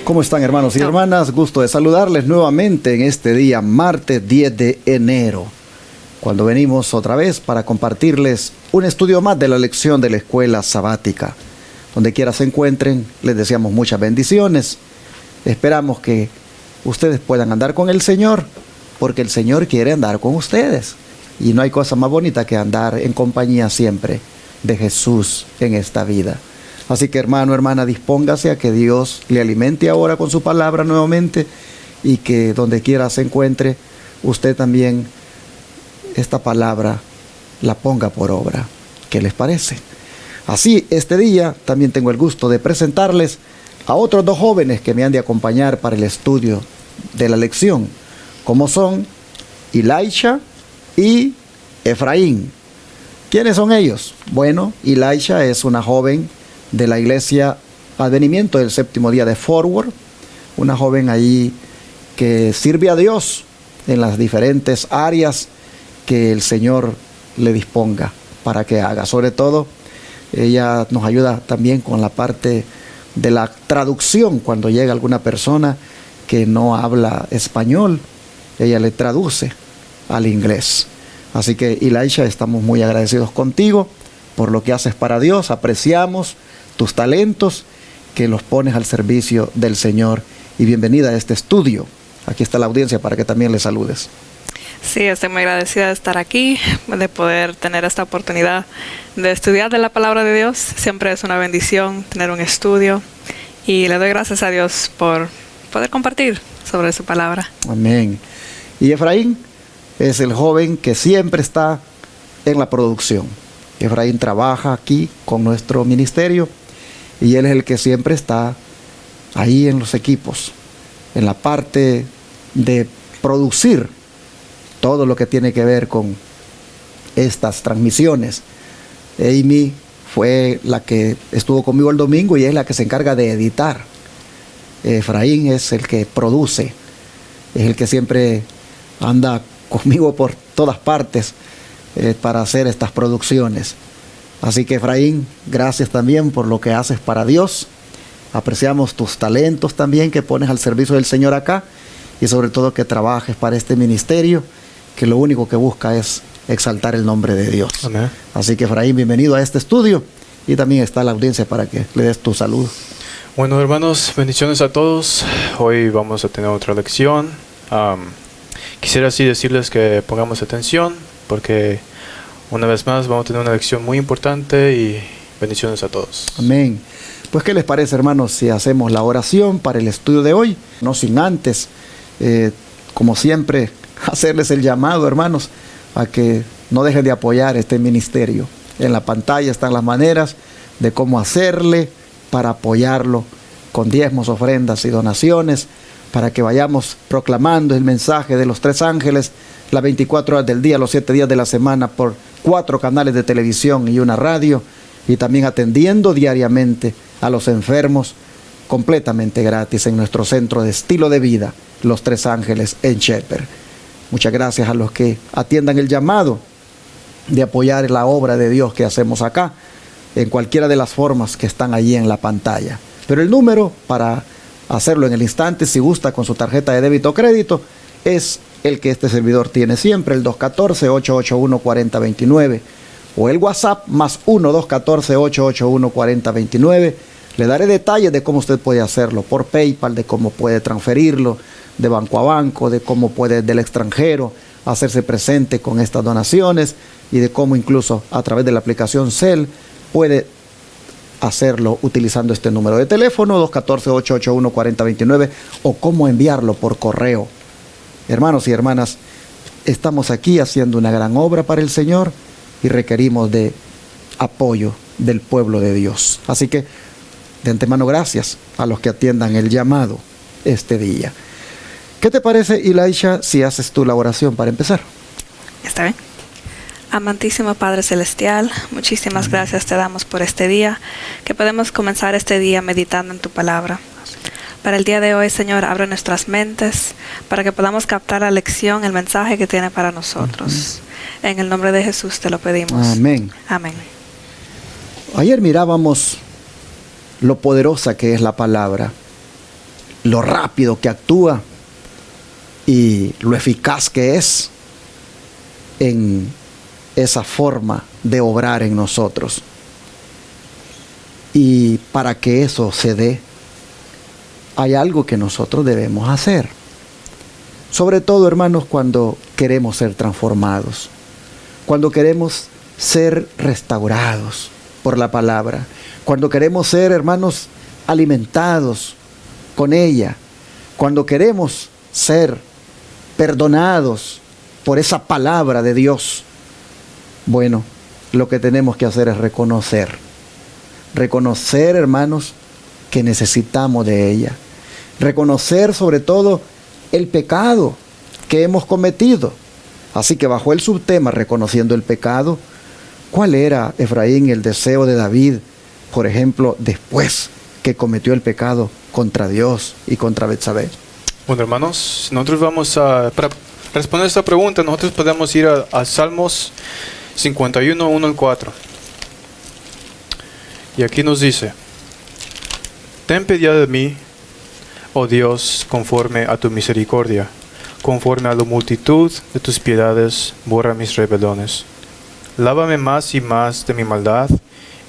¿Cómo están, hermanos y hermanas? Gusto de saludarles nuevamente en este día, martes 10 de enero, cuando venimos otra vez para compartirles un estudio más de la lección de la escuela sabática. Donde quiera se encuentren, les deseamos muchas bendiciones. Esperamos que ustedes puedan andar con el Señor, porque el Señor quiere andar con ustedes. Y no hay cosa más bonita que andar en compañía siempre de Jesús en esta vida. Así que, hermano, hermana, dispóngase a que Dios le alimente ahora con su palabra nuevamente, y que donde quiera se encuentre, usted también esta palabra la ponga por obra. ¿Qué les parece? Así, este día también tengo el gusto de presentarles a otros dos jóvenes que me han de acompañar para el estudio de la lección, como son Ilaisha y Efraín. ¿Quiénes son ellos? Bueno, Ilaisha es una joven de la iglesia Advenimiento del Séptimo Día de Forward, una joven ahí que sirve a Dios en las diferentes áreas que el Señor le disponga para que haga. Sobre todo, ella nos ayuda también con la parte de la traducción. Cuando llega alguna persona que no habla español, ella le traduce al inglés. Así que, Ilaisha, estamos muy agradecidos contigo por lo que haces para Dios. Apreciamos tus talentos, que los pones al servicio del Señor. Y bienvenida a este estudio. Aquí está la audiencia para que también le saludes. Sí, estoy muy agradecida de estar aquí, de poder tener esta oportunidad de estudiar de la palabra de Dios. Siempre es una bendición tener un estudio, y le doy gracias a Dios por poder compartir sobre su palabra. Amén. Y Efraín es el joven que siempre está en la producción. Efraín trabaja aquí con nuestro ministerio, y él es el que siempre está ahí en los equipos, en la parte de producir todo lo que tiene que ver con estas transmisiones. Amy fue la que estuvo conmigo el domingo y es la que se encarga de editar. Efraín es el que produce, es el que siempre anda conmigo por todas partes para hacer estas producciones. Así que, Efraín, gracias también por lo que haces para Dios. Apreciamos tus talentos también que pones al servicio del Señor acá, y sobre todo que trabajes para este ministerio, que lo único que busca es exaltar el nombre de Dios. Amén. Así que, Efraín, bienvenido a este estudio, y también está la audiencia para que le des tu saludo. Bueno, hermanos, bendiciones a todos. Hoy vamos a tener otra lección. Quisiera así decirles que pongamos atención, porque una vez más vamos a tener una lección muy importante, y bendiciones a todos. Amén. Pues, ¿qué les parece, hermanos, si hacemos la oración para el estudio de hoy? No sin antes, como siempre, hacerles el llamado, hermanos, a que no dejen de apoyar este ministerio. En la pantalla están las maneras de cómo hacerle para apoyarlo con diezmos, ofrendas y donaciones, para que vayamos proclamando el mensaje de los tres ángeles las 24 horas del día, los 7 días de la semana, por 4 canales de televisión y una radio, y también atendiendo diariamente a los enfermos completamente gratis en nuestro centro de estilo de vida, Los Tres Ángeles en Shepherd. Muchas gracias a los que atiendan el llamado de apoyar la obra de Dios que hacemos acá, en cualquiera de las formas que están allí en la pantalla. Pero el número para hacerlo en el instante, si gusta, con su tarjeta de débito o crédito, es el que este servidor tiene siempre, el 214-881-4029, o el WhatsApp más 1-214-881-4029. Le daré detalles de cómo usted puede hacerlo por PayPal, de cómo puede transferirlo de banco a banco, de cómo puede del extranjero hacerse presente con estas donaciones, y de cómo incluso a través de la aplicación Zelle puede hacerlo utilizando este número de teléfono 214-881-4029, o cómo enviarlo por correo. Hermanos y hermanas, estamos aquí haciendo una gran obra para el Señor, y requerimos de apoyo del pueblo de Dios. Así que, de antemano, gracias a los que atiendan el llamado este día. ¿Qué te parece, Ilaisha, si haces tú la oración para empezar? ¿Está bien? Amantísimo Padre Celestial, muchísimas gracias te damos por este día, que podemos comenzar este día meditando en tu palabra. Para el día de hoy, Señor, abre nuestras mentes para que podamos captar la lección, el mensaje que tiene para nosotros. En el nombre de Jesús te lo pedimos. Amén. Amén. Ayer mirábamos lo poderosa que es la palabra, lo rápido que actúa y lo eficaz que es en esa forma de obrar en nosotros. Y para que eso se dé, hay algo que nosotros debemos hacer. Sobre todo, hermanos, cuando queremos ser transformados, cuando queremos ser restaurados por la palabra, cuando queremos ser, hermanos, alimentados con ella, cuando queremos ser perdonados por esa palabra de Dios. Bueno, lo que tenemos que hacer es reconocer, hermanos, que necesitamos de ella. Reconocer sobre todo el pecado que hemos cometido. Así que bajo el subtema reconociendo el pecado, ¿cuál era, Efraín, el deseo de David, por ejemplo, después que cometió el pecado contra Dios y contra Betsabé? Bueno, hermanos, nosotros vamos para responder esta pregunta, nosotros podemos ir a Salmos 51, 1 al 4. Y aquí nos dice: ten piedad de mí, oh Dios, conforme a tu misericordia, conforme a la multitud de tus piedades, borra mis rebeliones. Lávame más y más de mi maldad,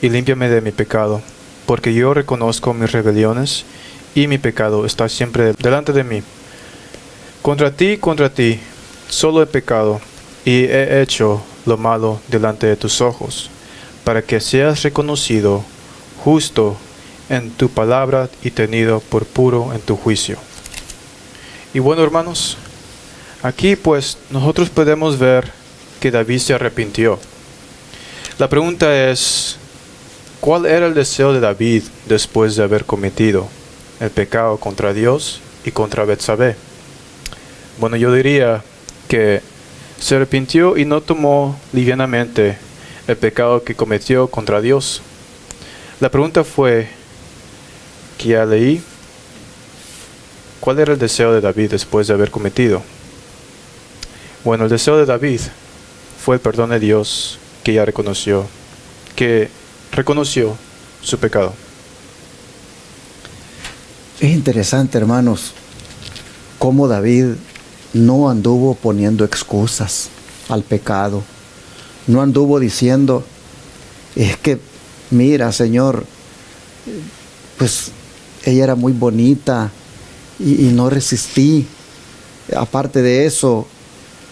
y límpiame de mi pecado, porque yo reconozco mis rebeliones, y mi pecado está siempre delante de mí. Contra ti, solo he pecado, y he hecho lo malo delante de tus ojos, para que seas reconocido justo en tu palabra y tenido por puro en tu juicio. Y bueno, hermanos, aquí pues nosotros podemos ver que David se arrepintió. La pregunta es, ¿cuál era el deseo de David después de haber cometido el pecado contra Dios y contra Betsabé? Bueno, yo diría que se arrepintió y no tomó livianamente el pecado que cometió contra Dios. La pregunta fue, que ya leí, ¿cuál era el deseo de David después de haber cometido? Bueno, el deseo de David fue el perdón de Dios que ya reconoció su pecado. Es interesante, hermanos, cómo David no anduvo poniendo excusas al pecado. No anduvo diciendo, es que, mira, Señor, pues ella era muy bonita y no resistí. Aparte de eso,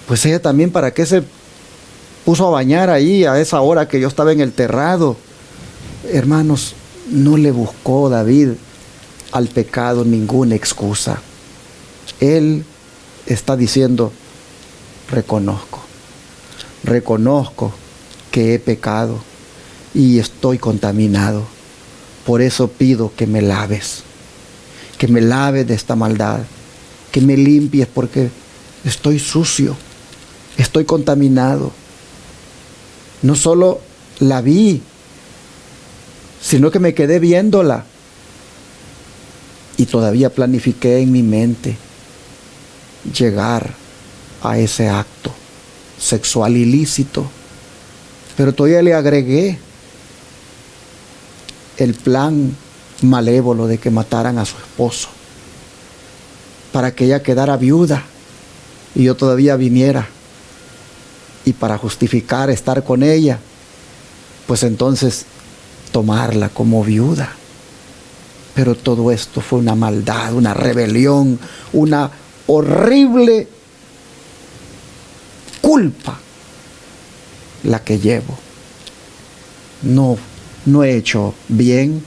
pues ella también, ¿para qué se puso a bañar ahí a esa hora que yo estaba en el terrado? Hermanos, no le buscó David al pecado ninguna excusa. Él está diciendo, reconozco que he pecado y estoy contaminado. Por eso pido que me laves de esta maldad, que me limpies porque estoy sucio, estoy contaminado. No solo la vi, sino que me quedé viéndola y todavía planifiqué en mi mente llegar a ese acto sexual ilícito, pero todavía le agregué el plan malévolo de que mataran a su esposo para que ella quedara viuda y yo todavía viniera, y para justificar estar con ella, pues entonces tomarla como viuda. Pero todo esto fue una maldad, una rebelión, una horrible culpa la que llevo. No he hecho bien,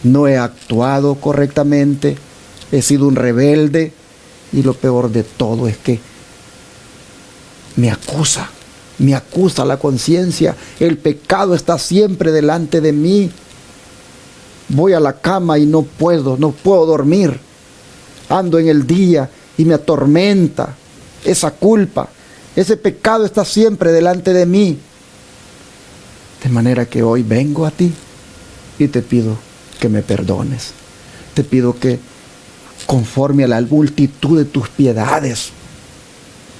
no he actuado correctamente, he sido un rebelde, y lo peor de todo es que me acusa la conciencia. El pecado está siempre delante de mí. Voy a la cama y no puedo dormir. Ando en el día y me atormenta esa culpa. Ese pecado está siempre delante de mí. De manera que hoy vengo a ti y te pido que me perdones. Te pido que, conforme a la multitud de tus piedades,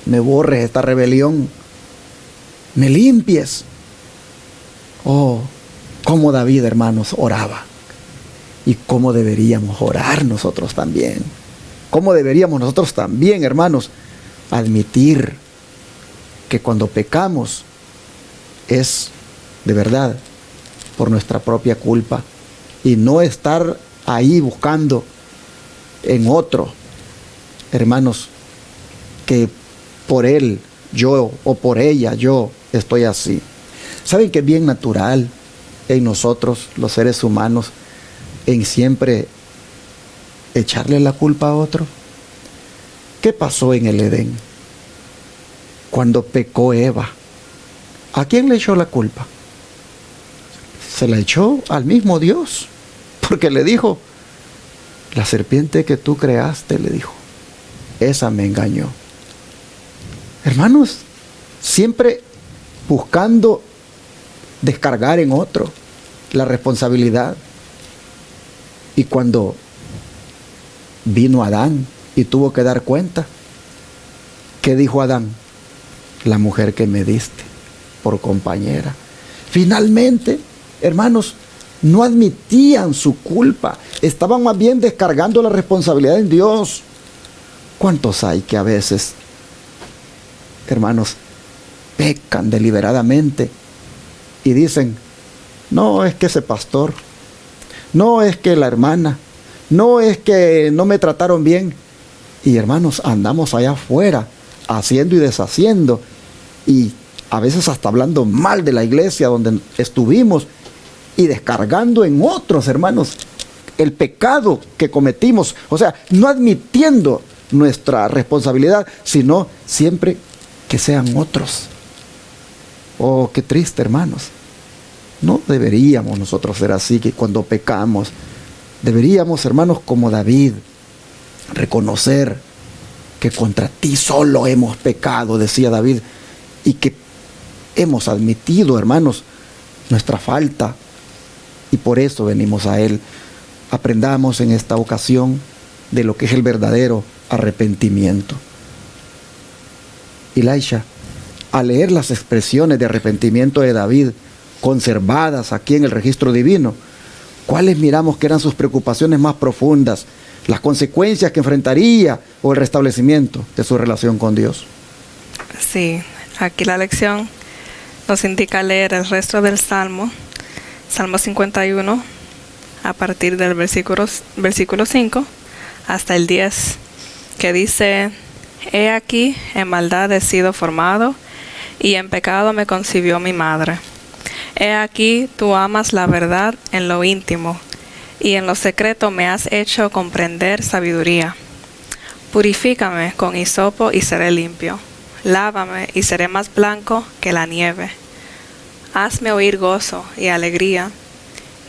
me borres esta rebelión, me limpies. Oh, cómo David, hermanos, oraba, y cómo deberíamos orar nosotros también. ¿Cómo deberíamos nosotros también, hermanos, admitir que cuando pecamos es de verdad por nuestra propia culpa y no estar ahí buscando en otro, hermanos, que por él yo o por ella yo estoy así? ¿Saben que es bien natural en nosotros, los seres humanos, en siempre echarle la culpa a otro? ¿Qué pasó en el Edén? Cuando pecó Eva, ¿a quién le echó la culpa? Se la echó al mismo Dios, porque le dijo, la serpiente que tú creaste, le dijo, esa me engañó. Hermanos, siempre buscando descargar en otro la responsabilidad. Y cuando vino Adán y tuvo que dar cuenta, ¿qué dijo Adán? La mujer que me diste por compañera. Finalmente, hermanos, no admitían su culpa, estaban más bien descargando la responsabilidad en Dios. ¿Cuántos hay que a veces, hermanos, pecan deliberadamente y dicen, no es que ese pastor, no es que la hermana, no es que no me trataron bien? Y hermanos, andamos allá afuera haciendo y deshaciendo, y a veces hasta hablando mal de la iglesia donde estuvimos y descargando en otros, hermanos, el pecado que cometimos. O sea, no admitiendo nuestra responsabilidad, sino siempre que sean otros. Oh, qué triste, hermanos. No deberíamos nosotros ser así, que cuando pecamos deberíamos, hermanos, como David, reconocer que contra ti solo hemos pecado, decía David, y que hemos admitido, hermanos, nuestra falta, y por eso venimos a Él. Aprendamos en esta ocasión de lo que es el verdadero arrepentimiento. Elisha, al leer las expresiones de arrepentimiento de David conservadas aquí en el registro divino, ¿cuáles miramos que eran sus preocupaciones más profundas? ¿Las consecuencias que enfrentaría o el restablecimiento de su relación con Dios? Sí, aquí la lección nos indica leer el resto del Salmo 51, a partir del versículo 5 hasta el 10, que dice: He aquí, en maldad he sido formado, y en pecado me concibió mi madre. He aquí, tú amas la verdad en lo íntimo, y en lo secreto me has hecho comprender sabiduría. Purifícame con hisopo y seré limpio. Lávame y seré más blanco que la nieve. Hazme oír gozo y alegría,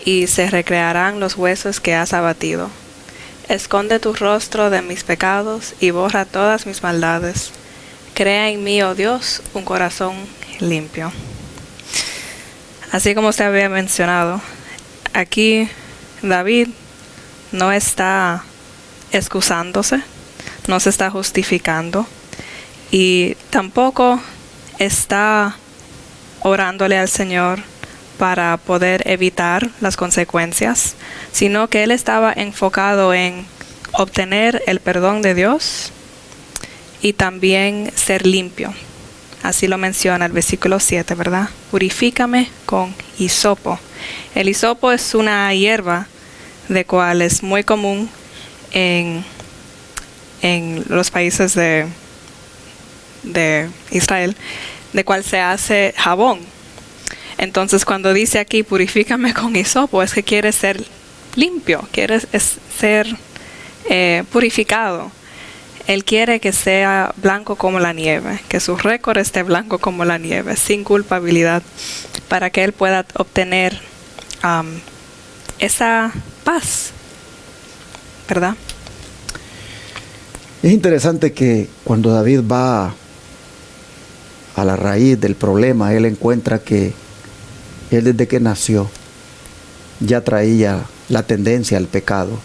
y se recrearán los huesos que has abatido. Esconde tu rostro de mis pecados y borra todas mis maldades. Crea en mí, oh Dios, un corazón limpio. Así como se había mencionado, aquí David no está excusándose, no se está justificando, y tampoco está orándole al Señor para poder evitar las consecuencias, sino que él estaba enfocado en obtener el perdón de Dios y también ser limpio. Así lo menciona el versículo 7, ¿verdad? Purifícame con hisopo. El hisopo es una hierba de cual es muy común en los países de Israel, de cual se hace jabón. Entonces, cuando dice aquí, purifícame con hisopo, es que quiere ser limpio, quiere ser purificado. Él quiere que sea blanco como la nieve, que su récord esté blanco como la nieve, sin culpabilidad, para que él pueda obtener esa paz, ¿verdad? Es interesante que cuando David va a la raíz del problema, él encuentra que él desde que nació ya traía la tendencia al pecado.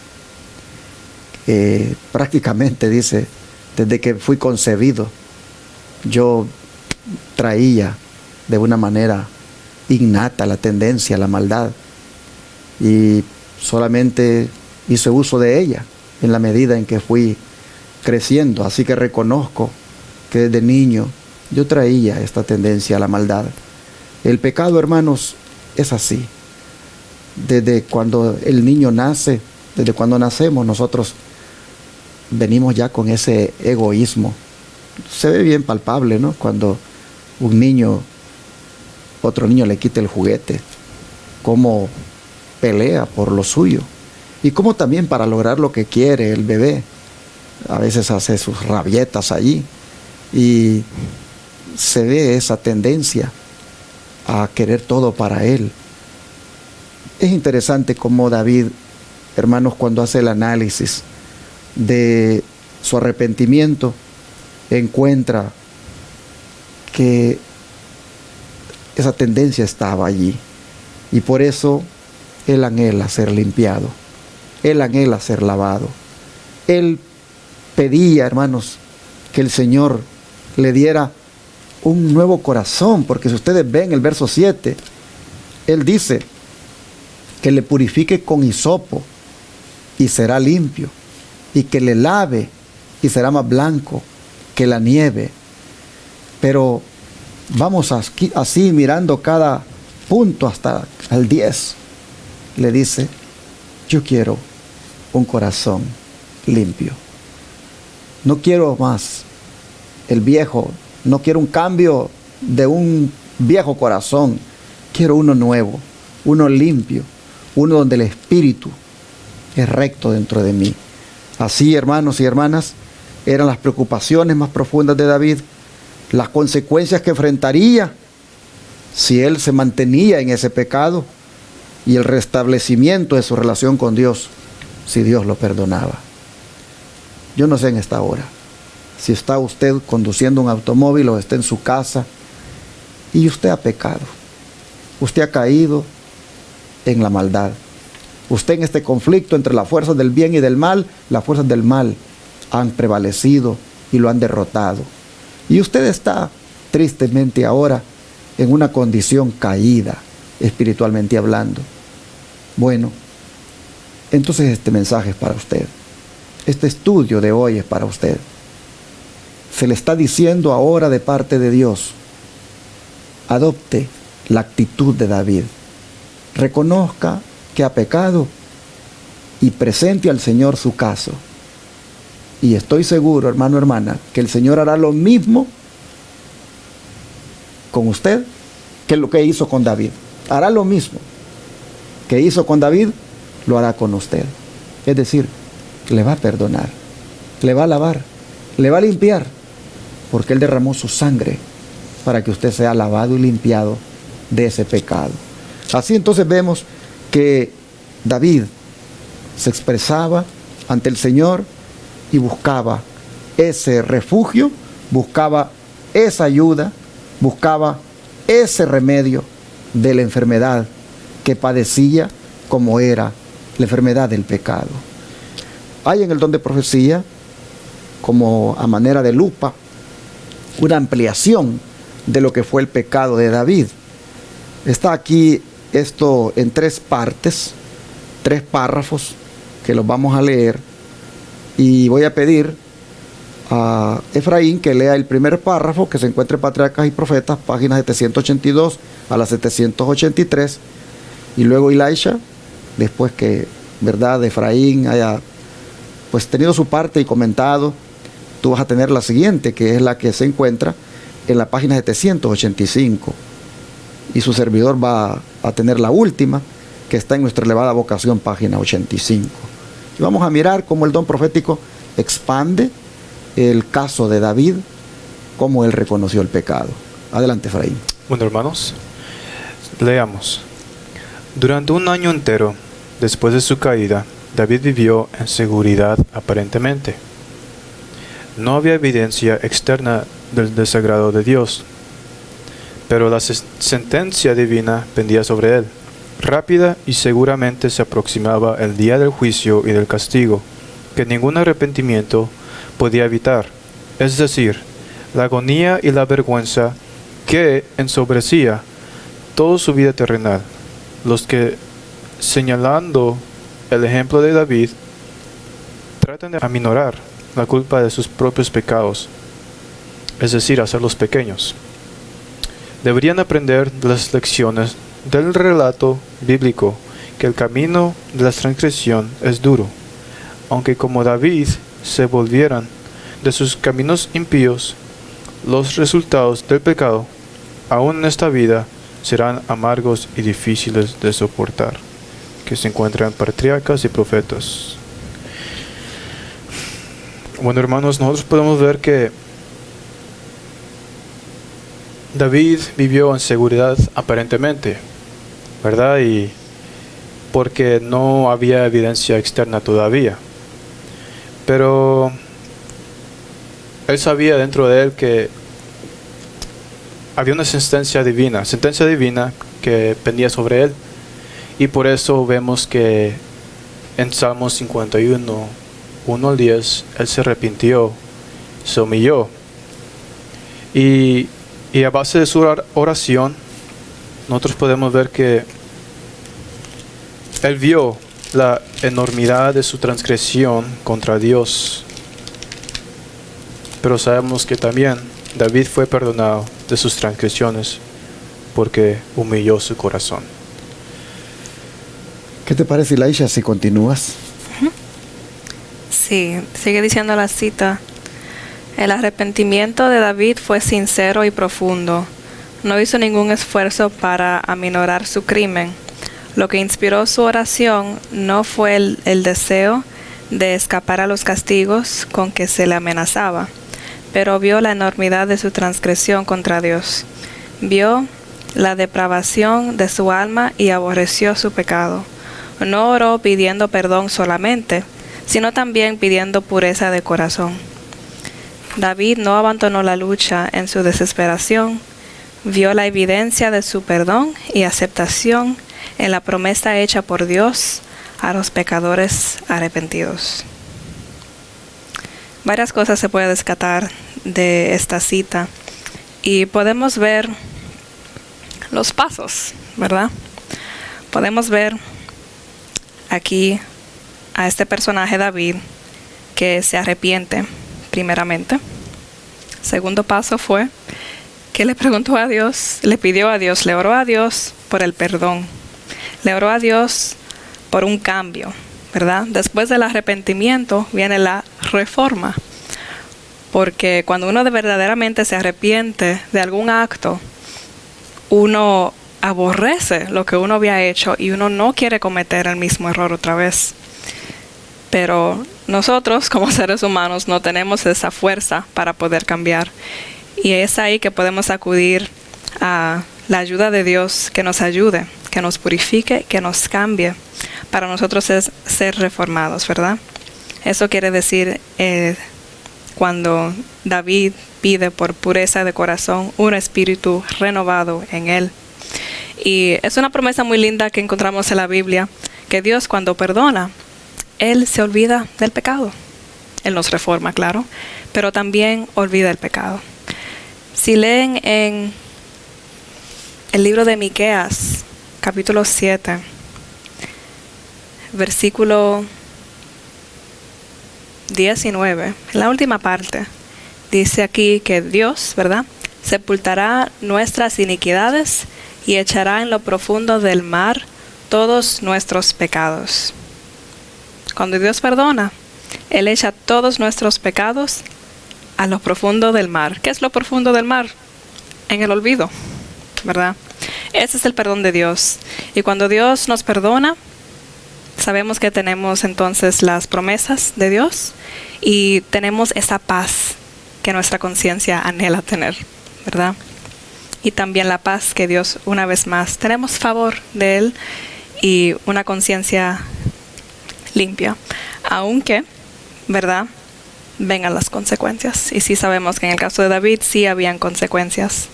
Prácticamente dice, desde que fui concebido, yo traía de una manera innata la tendencia a la maldad, y solamente hice uso de ella en la medida en que fui creciendo, así que reconozco que desde niño yo traía esta tendencia a la maldad. El pecado, hermanos, es así. Desde cuando el niño nace, desde cuando nacemos, nosotros venimos ya con ese egoísmo. Se ve bien palpable, ¿no? Cuando un niño, otro niño le quita el juguete, cómo pelea por lo suyo y cómo también para lograr lo que quiere el bebé, a veces hace sus rabietas allí y se ve esa tendencia a querer todo para él. Es interesante cómo David, hermanos, cuando hace el análisis de su arrepentimiento, encuentra que esa tendencia estaba allí y por eso él anhela ser limpiado, él anhela ser lavado. Él pedía, hermanos, que el Señor le diera un nuevo corazón, porque si ustedes ven el verso 7, él dice que le purifique con hisopo y será limpio, y que le lave y será más blanco que la nieve. Pero vamos así mirando cada punto hasta el 10. Le dice, yo quiero un corazón limpio. No quiero más el viejo, no quiero un cambio de un viejo corazón. Quiero uno nuevo, uno limpio, uno donde el espíritu es recto dentro de mí. Así, hermanos y hermanas, eran las preocupaciones más profundas de David, las consecuencias que enfrentaría si él se mantenía en ese pecado y el restablecimiento de su relación con Dios, si Dios lo perdonaba. Yo no sé en esta hora si está usted conduciendo un automóvil o está en su casa y usted ha pecado, usted ha caído en la maldad. Usted en este conflicto entre las fuerzas del bien y del mal, las fuerzas del mal han prevalecido y lo han derrotado. Y usted está tristemente ahora en una condición caída, espiritualmente hablando. Bueno, entonces este mensaje es para usted. Este estudio de hoy es para usted. Se le está diciendo ahora de parte de Dios, adopte la actitud de David. Reconozca que ha pecado y presente al Señor su caso. Y estoy seguro, hermano, hermana, que el Señor hará lo mismo con usted que lo que hizo con David. Hará lo mismo que hizo con David, lo hará con usted. Es decir, le va a perdonar, le va a lavar, le va a limpiar, porque Él derramó su sangre para que usted sea lavado y limpiado de ese pecado. Así entonces vemos que David se expresaba ante el Señor y buscaba ese refugio, buscaba esa ayuda, buscaba ese remedio de la enfermedad que padecía, como era la enfermedad del pecado. Hay en el don de profecía, como a manera de lupa, una ampliación de lo que fue el pecado de David. Está aquí esto en 3 partes, 3 párrafos que los vamos a leer, y voy a pedir a Efraín que lea el primer párrafo que se encuentra en Patriarcas y Profetas, páginas 782 a las 783, y luego Elisha, después que, verdad, Efraín haya pues tenido su parte y comentado, tú vas a tener la siguiente, que es la que se encuentra en la página 785, y su servidor va a tener la última, que está en Nuestra Elevada Vocación, página 85. Y vamos a mirar cómo el don profético expande el caso de David, cómo él reconoció el pecado. Adelante, Efraín. Bueno, hermanos, leamos. Durante un año entero, después de su caída, David vivió en seguridad aparentemente. No había evidencia externa del desagrado de Dios, pero la sentencia divina pendía sobre él. Rápida y seguramente se aproximaba el día del juicio y del castigo, que ningún arrepentimiento podía evitar, es decir, la agonía y la vergüenza que ensobrecía toda su vida terrenal. Los que, señalando el ejemplo de David, tratan de aminorar la culpa de sus propios pecados, es decir, hacerlos pequeños. Deberían aprender de las lecciones del relato bíblico que el camino de la transgresión es duro, aunque como David se volvieran de sus caminos impíos, los resultados del pecado, aún en esta vida, serán amargos y difíciles de soportar, que se encuentran en Patriarcas y Profetas. Bueno, hermanos, nosotros podemos ver que David vivió en seguridad aparentemente, ¿verdad? Y porque no había evidencia externa todavía. Pero él sabía dentro de él que había una sentencia divina que pendía sobre él. Y por eso vemos que en Salmos 51, 1 al 10, él se arrepintió, se humilló. Y a base de su oración, nosotros podemos ver que él vio la enormidad de su transgresión contra Dios. Pero sabemos que también David fue perdonado de sus transgresiones porque humilló su corazón. ¿Qué te parece, Ilaisha, si continúas? Sí, sigue diciendo la cita. El arrepentimiento de David fue sincero y profundo. No hizo ningún esfuerzo para aminorar su crimen. Lo que inspiró su oración no fue el deseo de escapar a los castigos con que se le amenazaba, pero vio la enormidad de su transgresión contra Dios. Vio la depravación de su alma y aborreció su pecado. No oró pidiendo perdón solamente, sino también pidiendo pureza de corazón. David no abandonó la lucha en su desesperación, vio la evidencia de su perdón y aceptación en la promesa hecha por Dios a los pecadores arrepentidos. Varias cosas se pueden rescatar de esta cita y podemos ver los pasos, ¿verdad? Podemos ver aquí a este personaje David que se arrepiente primeramente. Segundo paso fue que le preguntó a Dios, le pidió a Dios, le oró a Dios por el perdón. Le oró a Dios por un cambio, ¿verdad? Después del arrepentimiento viene la reforma. Porque cuando uno verdaderamente se arrepiente de algún acto, uno aborrece lo que uno había hecho y uno no quiere cometer el mismo error otra vez. Pero nosotros como seres humanos no tenemos esa fuerza para poder cambiar. Y es ahí que podemos acudir a la ayuda de Dios, que nos ayude, que nos purifique, que nos cambie, para nosotros ser reformados, ¿verdad? Eso quiere decir cuando David pide por pureza de corazón, un espíritu renovado en él. Y es una promesa muy linda que encontramos en la Biblia, que Dios cuando perdona, Él se olvida del pecado. Él nos reforma, claro, pero también olvida el pecado. Si leen en el libro de Miqueas, capítulo 7, versículo 19, en la última parte, dice aquí que Dios, ¿verdad?, sepultará nuestras iniquidades y echará en lo profundo del mar todos nuestros pecados. Cuando Dios perdona, Él echa todos nuestros pecados a lo profundo del mar. ¿Qué es lo profundo del mar? En el olvido, ¿verdad? Ese es el perdón de Dios. Y cuando Dios nos perdona, sabemos que tenemos entonces las promesas de Dios y tenemos esa paz que nuestra conciencia anhela tener, ¿verdad? Y también la paz que Dios, una vez más, tenemos favor de Él y una conciencia limpia, aunque, ¿verdad?, vengan las consecuencias. Y sí sabemos que en el caso de David sí habían consecuencias,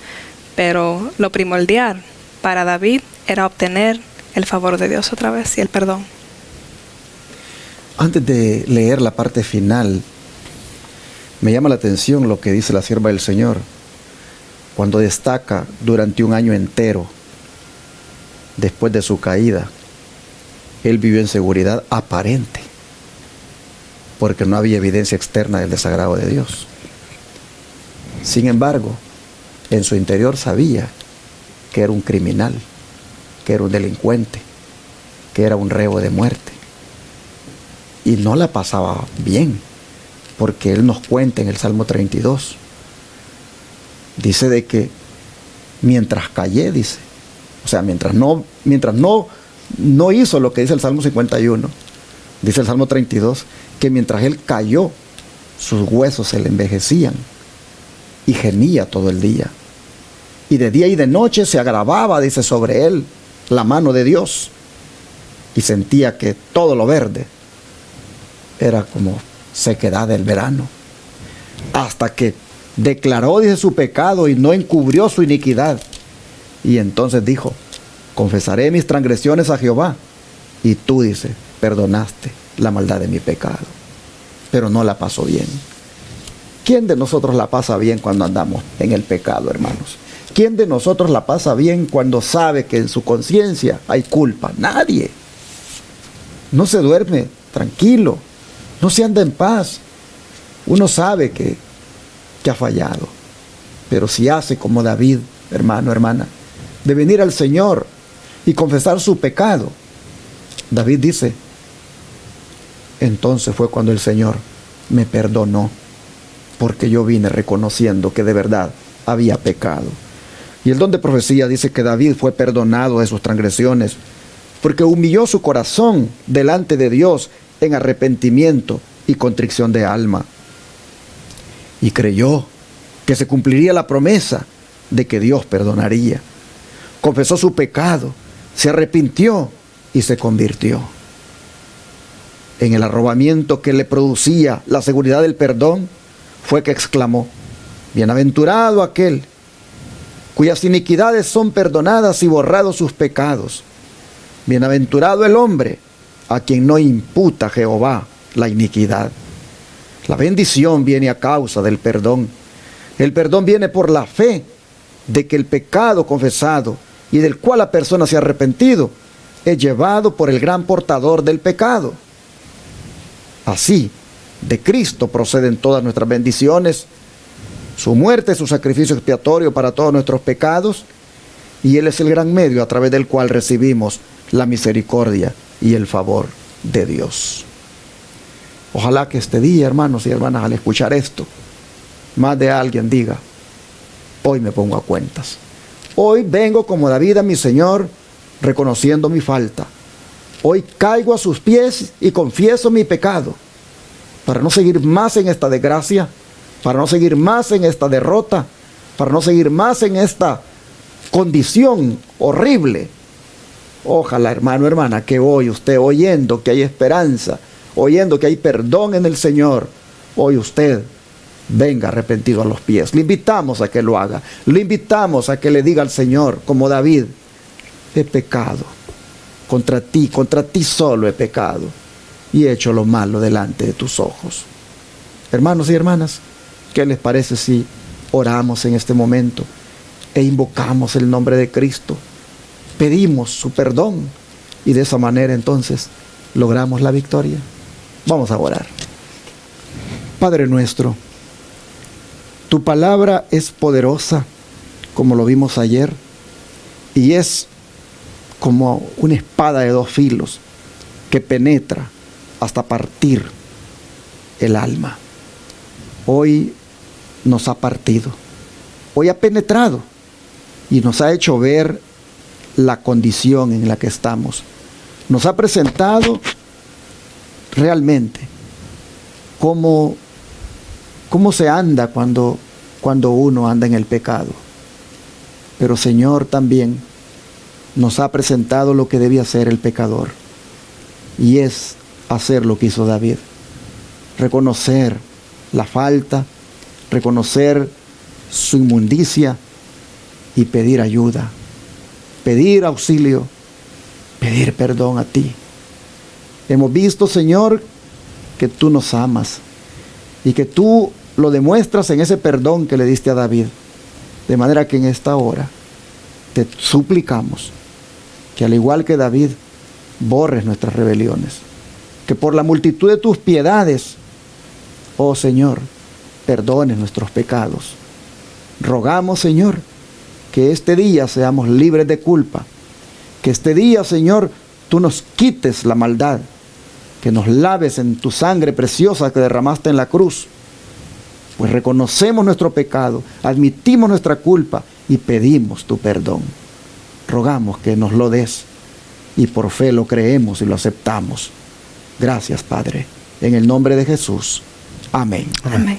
pero lo primordial para David era obtener el favor de Dios otra vez y el perdón. Antes de leer la parte final, me llama la atención lo que dice la sierva del Señor, cuando destaca durante un año entero, después de su caída, él vivió en seguridad aparente. porque no había evidencia externa del desagrado de Dios. Sin embargo, en su interior sabía que era un criminal, que era un delincuente, que era un reo de muerte. Y no la pasaba bien, porque él nos cuenta en el Salmo 32. Dice de que mientras callé, dice, o sea, mientras no hizo lo que dice el Salmo 51, dice el Salmo 32, que mientras él cayó, sus huesos se le envejecían y gemía todo el día. Y de día y de noche se agravaba, dice, sobre él la mano de Dios. Y sentía que todo lo verde era como sequedad del verano. Hasta que declaró, dice, su pecado y no encubrió su iniquidad. Y entonces dijo, confesaré mis transgresiones a Jehová. Y tú, dice, perdonaste la maldad de mi pecado. Pero no la pasó bien. ¿Quién de nosotros la pasa bien cuando andamos en el pecado, hermanos? ¿Quién de nosotros la pasa bien cuando sabe que en su conciencia hay culpa? Nadie. No se duerme tranquilo, no se anda en paz. Uno sabe que ha fallado. Pero si hace como David, hermano, hermana, de venir al Señor y confesar su pecado, David dice, entonces fue cuando el Señor me perdonó, porque yo vine reconociendo que de verdad había pecado. Y el don de profecía dice que David fue perdonado de sus transgresiones, porque humilló su corazón delante de Dios en arrepentimiento y contrición de alma. Y creyó que se cumpliría la promesa de que Dios perdonaría. Confesó su pecado, se arrepintió y se convirtió. En el arrobamiento que le producía la seguridad del perdón, fue que exclamó, bienaventurado aquel cuyas iniquidades son perdonadas y borrados sus pecados. Bienaventurado el hombre a quien no imputa Jehová la iniquidad. La bendición viene a causa del perdón. El perdón viene por la fe de que el pecado confesado y del cual la persona se ha arrepentido es llevado por el gran portador del pecado. Así, de Cristo proceden todas nuestras bendiciones, su muerte es su sacrificio expiatorio para todos nuestros pecados, y Él es el gran medio a través del cual recibimos la misericordia y el favor de Dios. Ojalá que este día, hermanos y hermanas, al escuchar esto, más de alguien diga, hoy me pongo a cuentas. Hoy vengo como David a mi Señor, reconociendo mi falta. Hoy caigo a sus pies y confieso mi pecado, para no seguir más en esta desgracia, para no seguir más en esta derrota, para no seguir más en esta condición horrible. Ojalá, hermano, hermana, que hoy usted, oyendo que hay esperanza, oyendo que hay perdón en el Señor, hoy usted venga arrepentido a los pies. Le invitamos a que lo haga. Le invitamos a que le diga al Señor, como David, he pecado contra ti solo he pecado y he hecho lo malo delante de tus ojos. Hermanos y hermanas, ¿qué les parece si oramos en este momento e invocamos el nombre de Cristo? Pedimos su perdón y de esa manera entonces logramos la victoria. Vamos a orar. Padre nuestro, tu palabra es poderosa, como lo vimos ayer, y es como una espada de dos filos que penetra hasta partir el alma. Hoy nos ha partido, hoy ha penetrado y nos ha hecho ver la condición en la que estamos. Nos ha presentado realmente cómo se anda cuando uno anda en el pecado. Pero Señor, también nos ha presentado lo que debía hacer el pecador, y es hacer lo que hizo David: reconocer la falta, reconocer su inmundicia y pedir ayuda, pedir auxilio, pedir perdón a ti. Hemos visto, Señor, que tú nos amas y que tú lo demuestras en ese perdón que le diste a David. De manera que en esta hora te suplicamos que, al igual que David, borres nuestras rebeliones, que por la multitud de tus piedades Oh Señor, perdone nuestros pecados. Rogamos, Señor, que este día seamos libres de culpa. Que este día, Señor, tú nos quites la maldad. Que nos laves en tu sangre preciosa que derramaste en la cruz. Pues reconocemos nuestro pecado, admitimos nuestra culpa y pedimos tu perdón. Rogamos que nos lo des y por fe lo creemos y lo aceptamos. Gracias, Padre. En el nombre de Jesús. Amén. Amén.